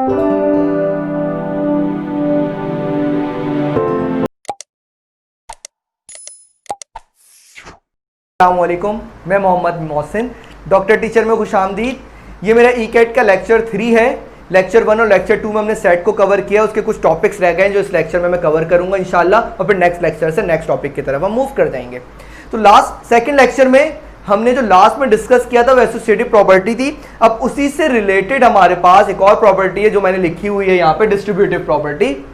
अस्सलामुअलैकुम, मैं Mohammad Mohsin, doctor teacher में खुशामदीद। ये मेरा ई-कैट का लेक्चर 3 है। लेक्चर 1 और लेक्चर 2 में हमने सेट को कवर किया, उसके कुछ टॉपिक्स रह गए जो इस लेक्चर में मैं कवर करूंगा इंशाल्लाह, और फिर नेक्स्ट लेक्चर से नेक्स्ट टॉपिक की तरफ हम मूव कर जाएंगे। तो लास्ट सेकंड लेक्चर में हमने जो लास्ट में डिस्कस किया था वो एसोसिएटिव प्रॉपर्टी थी। अब उसी से रिलेटेड हमारे पास एक और प्रॉपर्टी है जो मैंने लिखी हुई है यहाँ पे, डिस्ट्रीब्यूटिव प्रॉपर्टी,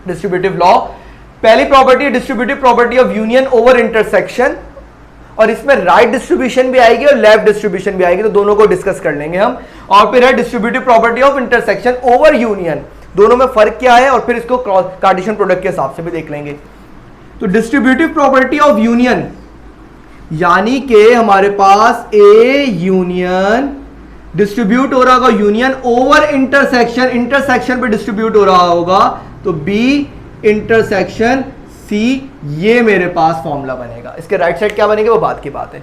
डिस्ट्रीब्यूटिव लॉ। पहली प्रॉपर्टी है distributive property of union over intersection, और इसमें राइट डिस्ट्रीब्यूशन भी आएगी और लेफ्ट डिस्ट्रीब्यूशन भी आएगी, तो दोनों को डिस्कस कर लेंगे हम। और फिर है distributive property of intersection over union, दोनों में फर्क क्या है, और फिर इसको कार्टेशियन प्रोडक्ट के हिसाब से भी देख लेंगे। तो डिस्ट्रीब्यूटिव प्रॉपर्टी ऑफ यूनियन यानी कि हमारे पास ए यूनियन डिस्ट्रीब्यूट हो रहा होगा, यूनियन ओवर इंटरसेक्शन, इंटरसेक्शन पे डिस्ट्रीब्यूट हो रहा होगा, तो बी इंटरसेक्शन सी, ये मेरे पास फॉर्मूला बनेगा। इसके राइट साइड क्या बनेगा वो बात की बात है।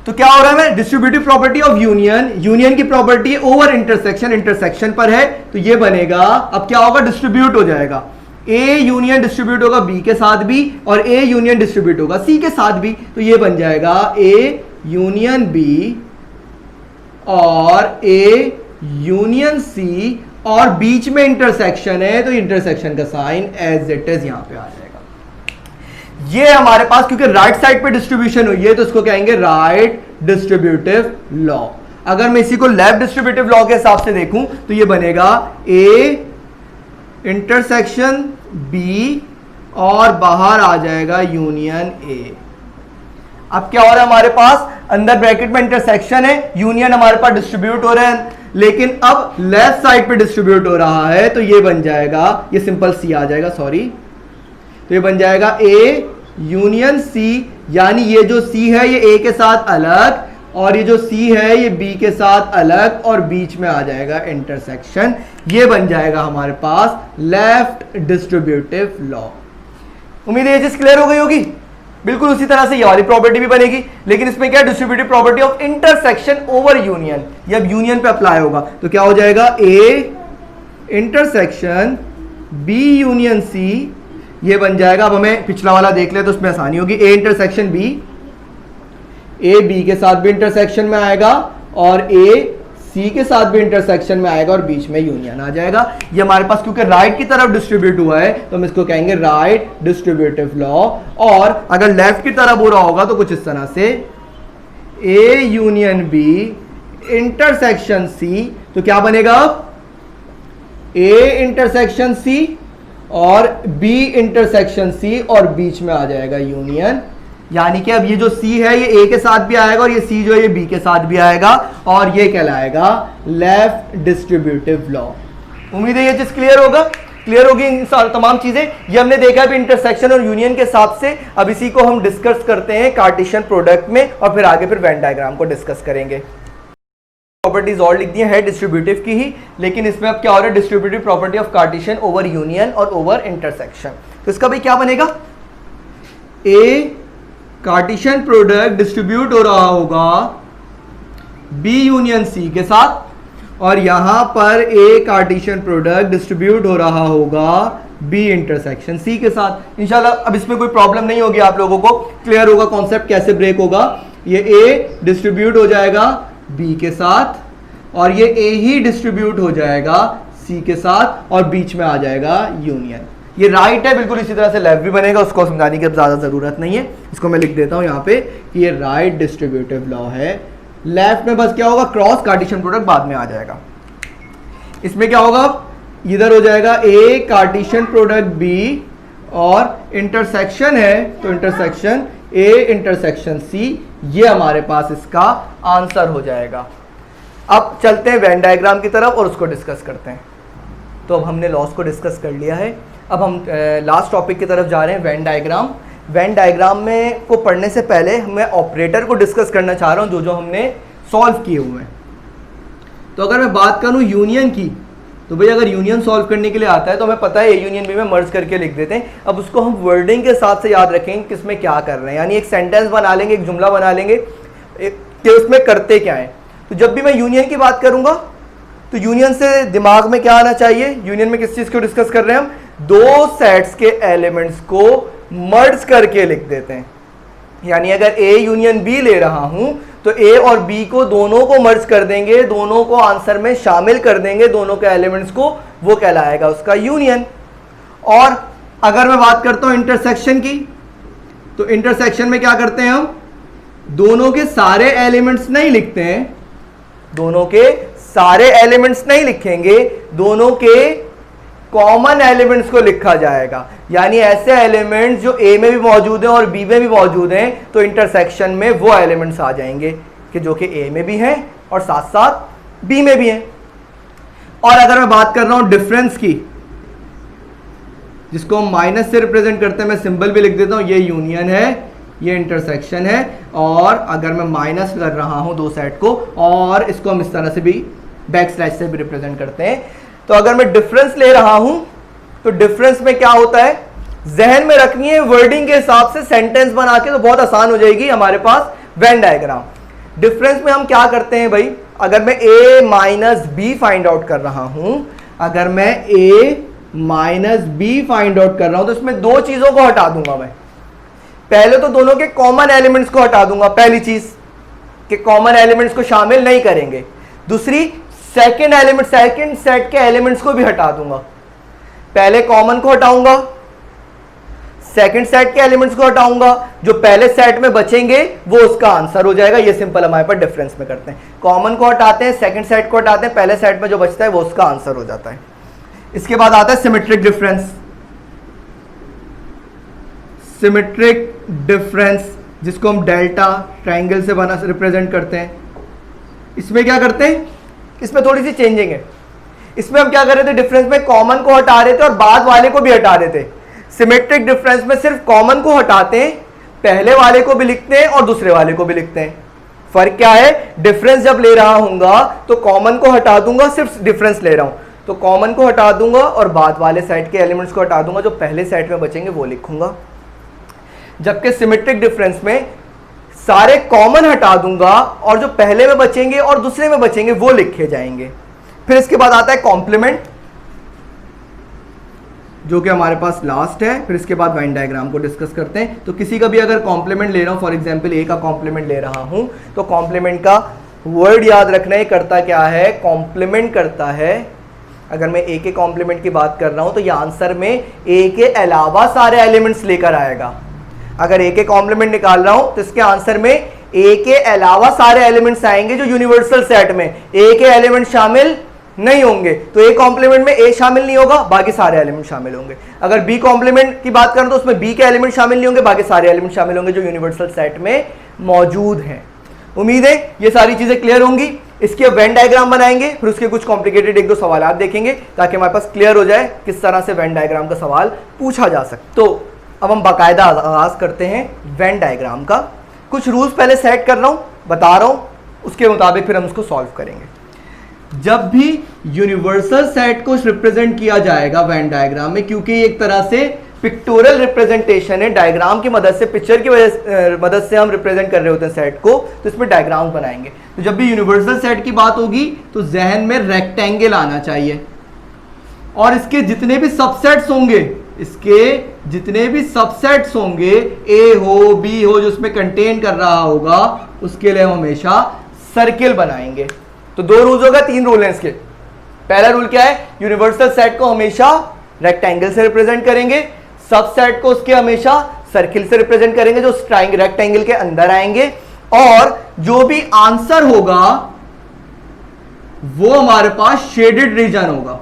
तो क्या हो रहा है, मैं distributive property of union, union की प्रॉपर्टी ओवर इंटरसेक्शन, इंटरसेक्शन पर है, तो ये बनेगा। अब क्या होगा, डिस्ट्रीब्यूट हो जाएगा, ए यूनियन डिस्ट्रीब्यूट होगा बी के साथ भी, और ए यूनियन डिस्ट्रीब्यूट होगा सी के साथ भी, तो ये बन जाएगा ए यूनियन बी और ए यूनियन सी, और बीच में इंटरसेक्शन है तो इंटरसेक्शन का साइन एज इट इज यहां पे आ जाएगा। ये हमारे पास क्योंकि राइट साइड पे डिस्ट्रीब्यूशन हुई है तो इसको कहेंगे राइट डिस्ट्रीब्यूटिव लॉ। अगर मैं इसी को लेफ्ट डिस्ट्रीब्यूटिव लॉ के हिसाब से देखूं तो ये बनेगा ए इंटरसेक्शन बी और बाहर आ जाएगा यूनियन ए। अब क्या हो रहा है, हमारे पास अंदर ब्रैकेट में इंटरसेक्शन है, यूनियन हमारे पास डिस्ट्रीब्यूट हो रहा है, लेकिन अब लेफ्ट साइड पे डिस्ट्रीब्यूट हो रहा है, तो ये बन जाएगा, ये सिंपल सी आ जाएगा, सॉरी, तो ये बन जाएगा ए यूनियन सी, यानी ये जो सी है ये ए के साथ अलग, और ये जो सी है ये बी के साथ अलग, और बीच में आ जाएगा इंटरसेक्शन। ये बन जाएगा हमारे पास लेफ्ट डिस्ट्रीब्यूटिव लॉ। उम्मीद है ये चीज क्लियर हो गई होगी। बिल्कुल उसी तरह से ये वाली प्रॉपर्टी भी बनेगी, लेकिन इसमें क्या है, distributive property of intersection over union, ये अब यूनियन पे अप्लाई होगा, तो क्या हो जाएगा, A intersection B union C, ये बन जाएगा। अब हमें पिछला वाला देख ले तो उसमें आसानी होगी, A intersection B, A B के साथ भी इंटरसेक्शन में आएगा, और ए सी के साथ भी इंटरसेक्शन में आएगा, और बीच में यूनियन आ जाएगा। ये हमारे पास क्योंकि राइट की तरफ डिस्ट्रीब्यूट हुआ है तो हम इसको कहेंगे राइट डिस्ट्रीब्यूटिव लॉ। और अगर लेफ्ट की तरफ हो रहा होगा तो कुछ इस तरह से, A union B intersection C, तो क्या बनेगा, ए इंटरसेक्शन सी और बी इंटरसेक्शन सी, और बीच में आ जाएगा यूनियन। यानी कि अब ये जो C है ये A के साथ भी आएगा, और ये C जो है ये B के साथ भी आएगा, और ये कहलाएगा लेफ्ट डिस्ट्रीब्यूटिव लॉ। उम्मीद है ये चीज क्लियर होगा, क्लियर होगी इन तमाम चीजें। ये हमने देखा है इंटरसेक्शन और यूनियन के हिसाब से। अब इसी को हम डिस्कस करते हैं कार्टेशियन प्रोडक्ट में, और फिर आगे फिर वेन डायग्राम को डिस्कस करेंगे। प्रॉपर्टीज और लिख दी है डिस्ट्रीब्यूटिव की ही, लेकिन इसमें अब क्या हो रहा है, distributive property of Cartesian over union और ओवर इंटरसेक्शन। तो इसका भी क्या बनेगा, ए कार्टेशियन प्रोडक्ट डिस्ट्रीब्यूट हो रहा होगा बी यूनियन सी के साथ, और यहां पर ए कार्टेशियन प्रोडक्ट डिस्ट्रीब्यूट हो रहा होगा बी इंटरसेक्शन सी के साथ। इंशाल्लाह अब इसमें कोई प्रॉब्लम नहीं होगी, आप लोगों को क्लियर होगा कॉन्सेप्ट कैसे ब्रेक होगा। ये ए डिस्ट्रीब्यूट हो जाएगा बी के साथ, और ये ए ही डिस्ट्रीब्यूट हो जाएगा सी के साथ, और बीच में आ जाएगा यूनियन। ये राइट है, बिल्कुल इसी तरह से लेफ्ट भी बनेगा, उसको समझाने की अब ज्यादा जरूरत नहीं है। इसको मैं लिख देता हूं यहाँ पे कि ये राइट डिस्ट्रीब्यूटिव लॉ है। लेफ्ट में बस क्या होगा, क्रॉस कार्टेशियन प्रोडक्ट बाद में आ जाएगा। इसमें क्या होगा, इधर हो जाएगा ए कार्टेशियन प्रोडक्ट बी, और इंटरसेक्शन है तो इंटरसेक्शन ए इंटरसेक्शन सी, ये हमारे पास इसका आंसर हो जाएगा। अब चलते हैं वेन डायग्राम की तरफ और उसको डिस्कस करते हैं। तो अब हमने लॉस को डिस्कस कर लिया है, अब हम लास्ट टॉपिक की तरफ जा रहे हैं, वेन डायग्राम। वेन डायग्राम में को पढ़ने से पहले मैं ऑपरेटर को डिस्कस करना चाह रहा हूं जो हमने सॉल्व किए हुए हैं। तो अगर मैं बात करूं यूनियन की, तो भाई अगर यूनियन सॉल्व करने के लिए आता है तो हमें पता है ए यूनियन बी में मर्ज करके लिख देते हैं। अब उसको हम वर्डिंग के साथ से याद रखेंगे किसमें क्या कर रहे हैं, यानी एक सेंटेंस बना लेंगे, एक जुमला बना लेंगे कि उसमें करते क्या है। तो जब भी मैं यूनियन की बात करूंगा तो यूनियन से दिमाग में क्या आना चाहिए, यूनियन में किस चीज को डिस्कस कर रहे हैं हम, दो सेट्स के एलिमेंट्स को मर्ज करके लिख देते हैं। यानी अगर ए यूनियन बी ले रहा हूं तो ए और बी को दोनों को मर्ज कर देंगे, दोनों को आंसर में शामिल कर देंगे, दोनों के एलिमेंट्स को, वो कहलाएगा उसका यूनियन। और अगर मैं बात करता हूं इंटरसेक्शन की, तो इंटरसेक्शन में क्या करते हैं हम, दोनों के सारे एलिमेंट्स नहीं लिखते हैं, दोनों के सारे एलिमेंट्स नहीं लिखेंगे, दोनों के कॉमन एलिमेंट्स को लिखा जाएगा। यानी ऐसे एलिमेंट्स जो ए में भी मौजूद हैं और बी में भी मौजूद हैं, तो इंटरसेक्शन में वो एलिमेंट्स आ जाएंगे कि जो कि ए में भी हैं और साथ साथ बी में भी हैं। और अगर मैं बात कर रहा हूं डिफरेंस की, जिसको हम माइनस से रिप्रेजेंट करते हैं, मैं सिंबल भी लिख देता हूं, ये यूनियन है, ये इंटरसेक्शन है। और अगर मैं माइनस कर रहा हूं दो सेट को, और इसको हम इस तरह से भी बैक स्लैश से भी रिप्रेजेंट करते हैं। तो अगर मैं डिफरेंस ले रहा हूं तो डिफरेंस में क्या होता है, जहन में रखनी है वर्डिंग के हिसाब से सेंटेंस बना के, तो बहुत आसान हो जाएगी हमारे पास वेन डायग्राम। डिफरेंस में हम क्या करते हैं भाई, अगर मैं a minus B find out कर रहा हूं, अगर मैं a minus B find out कर रहा हूं, तो इसमें दो चीजों को हटा दूंगा मैं। पहले तो दोनों के कॉमन एलिमेंट्स को हटा दूंगा, पहली चीज कि कॉमन एलिमेंट्स को शामिल नहीं करेंगे। दूसरी, सेकंड एलिमेंट, सेकंड सेट के एलिमेंट्स को भी हटा दूंगा। पहले कॉमन को हटाऊंगा, सेकंड सेट के एलिमेंट्स को हटाऊंगा, जो पहले सेट में बचेंगे वो उसका आंसर हो जाएगा। ये सिंपल हमारे पास डिफरेंस में करते हैं, कॉमन को हटाते हैं, सेकंड सेट को हटाते हैं, पहले सेट में जो बचता है वो उसका आंसर हो जाता है। इसके बाद आता है सिमेट्रिक डिफरेंस। सिमेट्रिक डिफरेंस जिसको हम डेल्टा ट्रायंगल से बना रिप्रेजेंट करते हैं। इसमें क्या करते हैं, इसमें थोड़ी सी चेंजिंग है। इसमें हम क्या कर रहे थे, डिफरेंस में कॉमन को हटा रहे थे और बाद वाले को भी हटा रहे थे। सिमेट्रिक डिफरेंस में सिर्फ कॉमन को हटाते हैं, पहले वाले को भी लिखते हैं और दूसरे वाले को भी लिखते हैं। फर्क क्या है, डिफरेंस जब ले रहा हूंगा तो कॉमन को हटा दूंगा, सिर्फ डिफरेंस ले रहा हूं तो कॉमन को हटा दूंगा और बाद वाले सेट के एलिमेंट्स को हटा दूंगा, जो पहले सेट में बचेंगे वो लिखूंगा। जबकि सिमेट्रिक डिफरेंस में सारे कॉमन हटा दूंगा और जो पहले में बचेंगे और दूसरे में बचेंगे वो लिखे जाएंगे। फिर इसके बाद आता है कॉम्प्लीमेंट, जो कि हमारे पास लास्ट है। फिर इसके बाद वेन डायग्राम को डिस्कस करते हैं। तो किसी का भी अगर कॉम्प्लीमेंट ले रहा हूं, फॉर एग्जांपल ए का कॉम्प्लीमेंट ले रहा हूं, तो कॉम्प्लीमेंट का वर्ड याद रखना है, करता क्या है, कॉम्प्लीमेंट करता है। अगर मैं ए के कॉम्प्लीमेंट की बात कर रहा हूं तो ये आंसर में ए के अलावा सारे एलिमेंट्स लेकर आएगा। अगर ए के कॉम्प्लीमेंट निकाल रहा हूं तो इसके आंसर में ए के अलावा सारे एलिमेंट्स आएंगे जो यूनिवर्सल सेट में ए के एलिमेंट शामिल नहीं होंगे। तो ए कॉम्प्लीमेंट में ए शामिल नहीं होगा, बाकी सारे एलिमेंट शामिल होंगे। अगर बी कॉम्प्लीमेंट की बात करें तो उसमें बी के एलिमेंट शामिल नहीं होंगे, बाकी सारे एलिमेंट शामिल होंगे जो यूनिवर्सल सेट में मौजूद हैं। उम्मीद है ये सारी चीजें क्लियर होंगी। इसके वेन डायग्राम बनाएंगे, फिर उसके कुछ कॉम्प्लिकेटेड एक दो सवाल आप देखेंगे ताकि हमारे पास क्लियर हो जाए किस तरह से वेन डायग्राम का सवाल पूछा जा सकता। तो अब हम बाकायदा आगाज करते हैं वेन डायग्राम का। कुछ रूल्स पहले सेट कर रहा हूं, बता रहा हूं, उसके मुताबिक फिर हम उसको सॉल्व करेंगे। जब भी यूनिवर्सल सेट को रिप्रेजेंट किया जाएगा वेन डायग्राम में, क्योंकि एक तरह से पिक्टोरियल रिप्रेजेंटेशन है, डायग्राम की मदद से, पिक्चर की मदद से हम रिप्रेजेंट कर रहे होते हैं सेट को, तो इसमें डायग्राम बनाएंगे। तो जब भी यूनिवर्सल सेट की बात होगी तो जहन में रेक्टेंगल आना चाहिए, और इसके जितने भी सबसेट्स होंगे, इसके जितने भी सबसेट्स होंगे, ए हो बी हो, जो उसमें कंटेन कर रहा होगा, उसके लिए हम हमेशा सर्किल बनाएंगे। तो दो रूल्स होगा, तीन रूल हैं इसके। पहला रूल क्या है, यूनिवर्सल सेट को हमेशा रेक्टेंगल से रिप्रेजेंट करेंगे, सबसेट को उसके हमेशा सर्किल से रिप्रेजेंट करेंगे जो रेक्टेंगल के अंदर आएंगे, और जो भी आंसर होगा वो हमारे पास शेडेड रीजन होगा।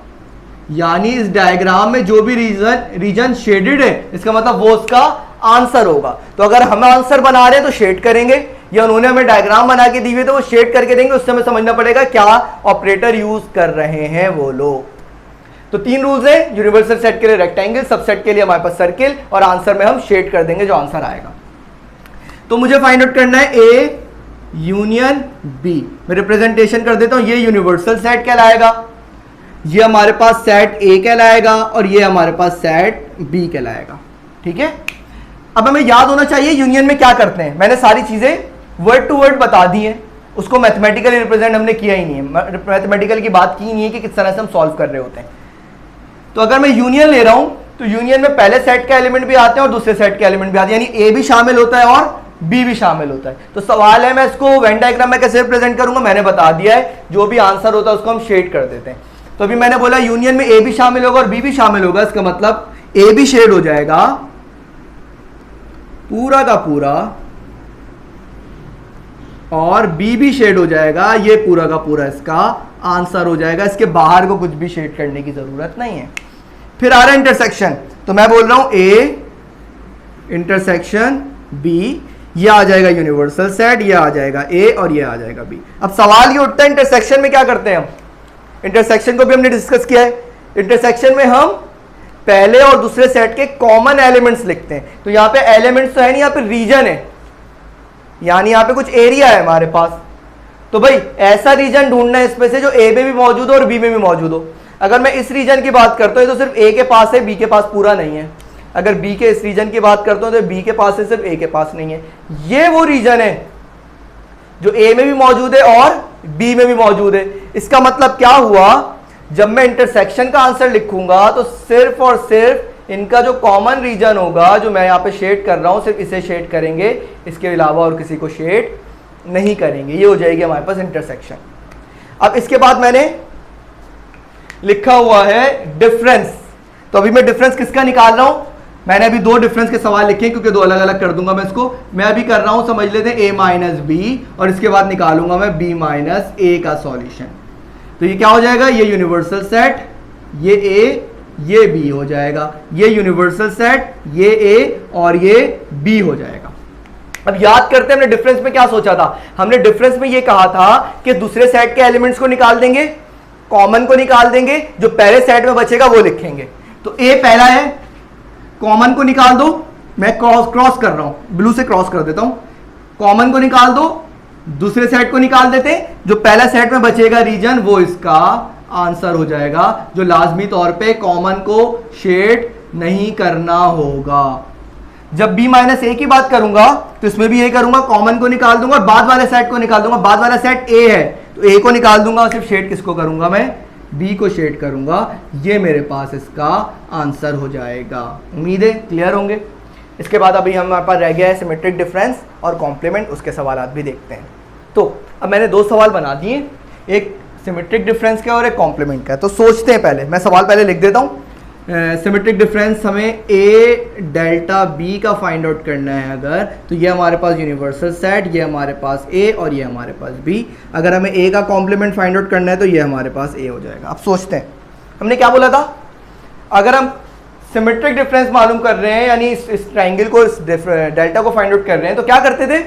यानी इस डायग्राम में जो भी रीजन शेडेड है, इसका मतलब वो उसका आंसर होगा। तो अगर हम आंसर बना रहे हैं तो शेड करेंगे, या उन्होंने हमें डायग्राम बना के दी हुई तो वो शेड करके देंगे, उससे हमें समझना पड़ेगा क्या ऑपरेटर यूज कर रहे हैं वो लोग। तो तीन रूल्स है, यूनिवर्सल सेट के लिए रेक्टेंगल, सबसेट के लिए हमारे पास सर्किल, और आंसर में हम शेड कर देंगे जो आंसर आएगा। तो मुझे फाइंड आउट करना है ए यूनियन बी। मैं रिप्रेजेंटेशन कर देता हूं, ये यूनिवर्सल सेट कहलाएगा, ये हमारे पास सेट ए कहलाएगा, और ये हमारे पास सेट बी कहलाएगा। ठीक है, अब हमें याद होना चाहिए यूनियन में क्या करते हैं। मैंने सारी चीजें वर्ड टू वर्ड बता दी हैं, उसको मैथमेटिकली रिप्रेजेंट हमने किया ही नहीं है, मैथमेटिकल की बात की नहीं है कि किस तरह से हम सॉल्व कर रहे होते हैं। तो अगर मैं यूनियन ले रहा हूं तो यूनियन में पहले सेट के एलिमेंट भी आते हैं और दूसरे सेट के एलिमेंट भी आते हैं, यानी ए भी शामिल होता है और बी भी शामिल होता है। तो सवाल है मैं इसको वेन डायग्राम में कैसे रिप्रेजेंट करूंगा, मैंने बता दिया है, जो भी आंसर होता है उसको हम शेड कर देते हैं। तो अभी मैंने बोला यूनियन में ए भी शामिल होगा और बी भी शामिल होगा, इसका मतलब ए भी शेड हो जाएगा पूरा का पूरा और बी भी शेड हो जाएगा, ये पूरा का पूरा इसका आंसर हो जाएगा। इसके बाहर को कुछ भी शेड करने की जरूरत नहीं है। फिर आ रहा है इंटरसेक्शन, तो मैं बोल रहा हूं ए इंटरसेक्शन बी, ये आ जाएगा यूनिवर्सल सेट, ये आ जाएगा ए और ये आ जाएगा बी। अब सवाल ये उठता है इंटरसेक्शन में क्या करते हैं हम, इंटरसेक्शन को भी हमने डिस्कस किया है। इंटरसेक्शन में हम पहले और दूसरे सेट के कॉमन एलिमेंट्स लिखते हैं। तो यहां पे एलिमेंट्स तो है नहीं, यहां पे रीजन है, यानी यहां पे कुछ एरिया है हमारे पास। तो भाई ऐसा रीजन ढूंढना है इसमें से जो ए में भी मौजूद हो और बी में भी मौजूद हो। अगर मैं इस रीजन की बात करता हूं तो सिर्फ ए के पास है, बी के पास पूरा नहीं है। अगर बी के इस रीजन की बात करता हूं तो बी के पास है, सिर्फ ए के पास नहीं है। ये वो रीजन है जो ए में भी मौजूद है और बी में भी मौजूद है। इसका मतलब क्या हुआ, जब मैं इंटरसेक्शन का आंसर लिखूंगा तो सिर्फ और सिर्फ इनका जो कॉमन रीजन होगा, जो मैं यहां पे शेड कर रहा हूं, सिर्फ इसे शेड करेंगे, इसके अलावा और किसी को शेड नहीं करेंगे। ये हो जाएगी हमारे पास इंटरसेक्शन। अब इसके बाद मैंने लिखा हुआ है डिफरेंस। तो अभी मैं डिफरेंस किसका निकाल रहा हूं, मैंने अभी दो डिफरेंस के सवाल लिखे क्योंकि दो अलग अलग कर दूंगा मैं इसको। मैं अभी कर रहा हूं, समझ लेते हैं, ए माइनस बी, और इसके बाद निकालूंगा मैं बी माइनस ए का सॉल्यूशन। तो ये क्या हो जाएगा, ये यूनिवर्सल सेट, ये ए, ये बी हो जाएगा, ये यूनिवर्सल सेट, ये ए और ये बी हो जाएगा। अब याद करते हैं हमने डिफरेंस में क्या सोचा था। हमने डिफरेंस में ये कहा था कि दूसरे सेट के एलिमेंट्स को निकाल देंगे, कॉमन को निकाल देंगे, जो पहले सेट में बचेगा वो लिखेंगे। तो ए पहला है, कॉमन को निकाल दो, मैं क्रॉस कर रहा हूं, ब्लू से क्रॉस कर देता हूं, कॉमन को निकाल दो, दूसरे सेट को निकाल देते हैं, जो पहला सेट में बचेगा रीजन वो इसका आंसर हो जाएगा, जो लाजमी तौर पे कॉमन को शेड नहीं करना होगा। जब b माइनस ए की बात करूंगा तो इसमें भी ये करूंगा, कॉमन को निकाल दूंगा, बाद वाले सेट को निकाल दूंगा। बाद वाला सेट ए है तो ए को निकाल दूंगा, सिर्फ शेड किसको करूंगा, मैं बी को शेड करूंगा। ये मेरे पास इसका आंसर हो जाएगा। उम्मीद है क्लियर होंगे। इसके बाद अभी हमारे पास रह गया है सिमेट्रिक डिफरेंस और कॉम्प्लीमेंट, उसके सवाल भी देखते हैं। तो अब मैंने दो सवाल बना दिए, एक सिमेट्रिक डिफरेंस का और एक कॉम्प्लीमेंट का। तो सोचते हैं, पहले मैं सवाल पहले लिख देता हूँ। सिमेट्रिक डिफरेंस हमें ए डेल्टा बी का फाइंड आउट करना है अगर, तो ये हमारे पास यूनिवर्सल सेट, ये हमारे पास ए और ये हमारे पास बी। अगर हमें ए का कॉम्प्लीमेंट फाइंड आउट करना है तो ये हमारे पास ए हो जाएगा। अब सोचते हैं, हमने क्या बोला था, अगर हम सिमेट्रिक डिफरेंस मालूम कर रहे हैं, यानी इस ट्राइंगल को, इस डेल्टा को फाइंड आउट कर रहे हैं, तो क्या करते थे,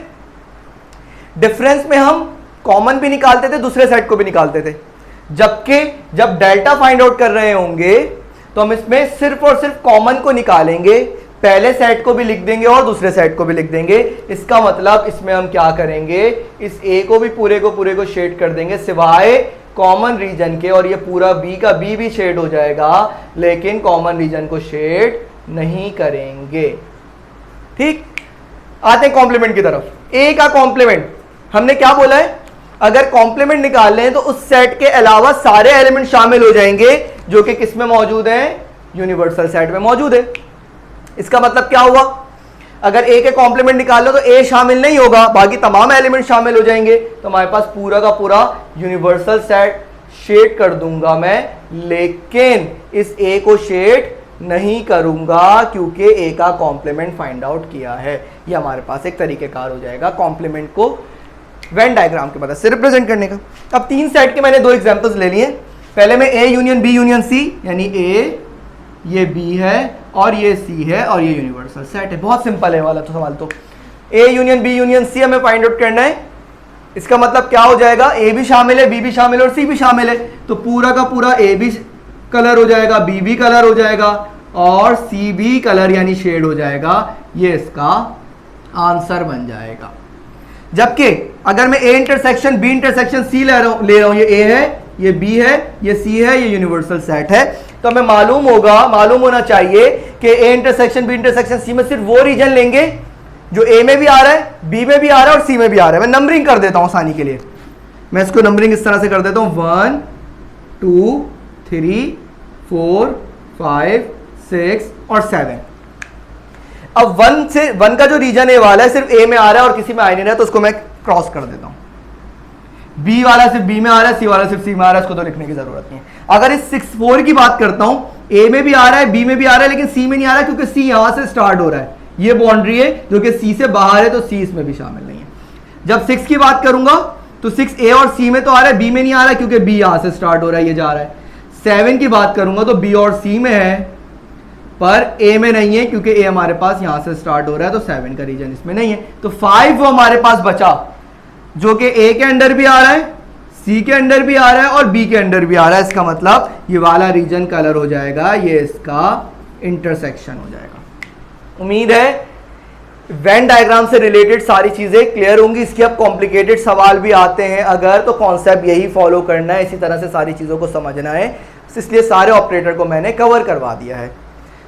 डिफरेंस में हम कॉमन भी निकालते थे, दूसरे सेट को भी निकालते थे। जबकि जब डेल्टा फाइंड आउट कर रहे होंगे तो हम इसमें सिर्फ और सिर्फ कॉमन को निकालेंगे, पहले सेट को भी लिख देंगे और दूसरे सेट को भी लिख देंगे। इसका मतलब इसमें हम क्या करेंगे, इस ए को भी पूरे को शेड कर देंगे सिवाय कॉमन रीजन के, और ये पूरा बी का बी भी शेड हो जाएगा, लेकिन कॉमन रीजन को शेड नहीं करेंगे। ठीक, आते हैं कॉम्प्लीमेंट की तरफ। ए का कॉम्प्लीमेंट हमने क्या बोला है, अगर कॉम्प्लीमेंट निकाल लें तो उस सेट के अलावा सारे एलिमेंट शामिल हो जाएंगे जो कि किस में मौजूद है, यूनिवर्सल सेट में मौजूद है। इसका मतलब क्या हुआ, अगर ए के कॉम्प्लीमेंट निकाल लो तो ए शामिल नहीं होगा, बाकी तमाम एलिमेंट शामिल हो जाएंगे। तो हमारे पास पूरा का पूरा यूनिवर्सल सेट शेड कर दूंगा मैं, लेकिन इस ए को शेड नहीं करूंगा क्योंकि ए का कॉम्प्लीमेंट फाइंड आउट किया है। ये हमारे पास एक तरीकेकार हो जाएगा कॉम्प्लीमेंट को वेन डायग्राम की मदद से रिप्रेजेंट करने का। अब तीन सेट के मैंने दो एग्जांपल्स ले लिए। पहले में A union B union C, यानी ए ये बी है और ये सी है और ये यूनिवर्सल सेट है। बहुत सिंपल है वाला तो सवाल। तो A union B union C हमें फाइंड आउट करना है। इसका मतलब क्या हो जाएगा, ए भी शामिल है, बी भी शामिल है और सी भी शामिल है। तो पूरा का पूरा ए भी कलर हो जाएगा, बी भी कलर हो जाएगा और सी भी कलर यानी शेड हो जाएगा। ये इसका आंसर बन जाएगा। जबकि अगर मैं A intersection B intersection C ले रहा हूं, ये ए है, ये बी है, ये सी है, ये यूनिवर्सल सेट है, तो हमें मालूम होना चाहिए कि A intersection B intersection C में सिर्फ वो रीजन लेंगे जो ए में भी आ रहा है, बी में भी आ रहा है और सी में भी आ रहा है। मैं नंबरिंग कर देता हूं आसानी के लिए। मैं इसको नंबरिंग इस तरह से कर देता हूं 1 2 3 4 5 6 और 7। अब 1 का जो रीजन ए वाला है सिर्फ ए में आ रहा है और किसी में आ नहीं रहा है, तो उसको मैं क्रॉस कर देता हूं। बी वाला सिर्फ बी में आ रहा है, सी वाला सिर्फ सी में आ रहा है, इसको तो लिखने की जरूरत नहीं है। अगर इस 6 4 की बात करता हूं, ए में भी आ रहा है, बी में भी आ रहा है, लेकिन सी में नहीं आ रहा है क्योंकि सी यहां से स्टार्ट हो रहा है। ये बाउंड्री है जो कि सी से बाहर है, तो सी इसमें भी शामिल नहीं है। जब 6 की बात करूंगा तो 6 ए और सी में तो आ रहा है, बी में नहीं आ रहा है क्योंकि बी यहां से स्टार्ट हो रहा है, ये जा रहा है। 7 की बात करूंगा तो बी और सी में है पर ए में नहीं है क्योंकि ए हमारे पास यहां से स्टार्ट हो रहा है, तो 7 का रीजन इसमें नहीं है। तो 5 वो हमारे पास बचा जो कि ए के अंदर भी आ रहा है, सी के अंदर भी आ रहा है और बी के अंदर भी आ रहा है। इसका मतलब ये वाला रीजन कलर हो जाएगा, ये इसका इंटरसेक्शन हो जाएगा। उम्मीद है वेन डायग्राम से रिलेटेड सारी चीजें क्लियर होंगी। इसके अब कॉम्प्लिकेटेड सवाल भी आते हैं अगर, तो कॉन्सेप्ट यही फॉलो करना है, इसी तरह से सारी चीजों को समझना है। इसलिए सारे ऑपरेटर को मैंने कवर करवा दिया है।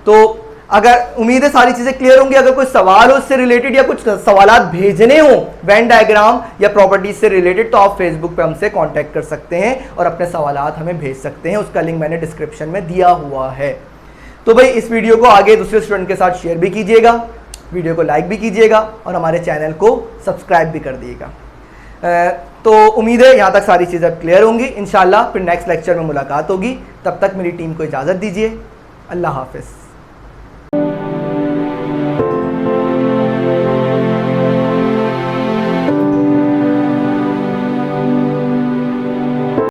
तो अगर उम्मीद है सारी चीजें क्लियर होंगी। अगर कोई सवाल हो इससे रिलेटेड या कुछ सवालात भेजने हो वेन डायग्राम या प्रॉपर्टीज से रिलेटेड, तो आप फेसबुक पे हमसे कांटेक्ट कर सकते हैं और अपने सवालात हमें भेज सकते हैं। उसका लिंक मैंने डिस्क्रिप्शन में दिया हुआ है। तो भाई इस वीडियो को आगे दूसरे स्टूडेंट के साथ शेयर भी कीजिएगा, वीडियो को लाइक भी कीजिएगा और हमारे चैनल को सब्सक्राइब भी कर दिएगा। तो उम्मीद है यहाँ तक सारी चीज़ें क्लियर होंगी। इंशाल्लाह फिर नेक्स्ट लेक्चर में मुलाकात होगी। तब तक मेरी टीम को इजाज़त दीजिए। अल्लाह हाफिज़।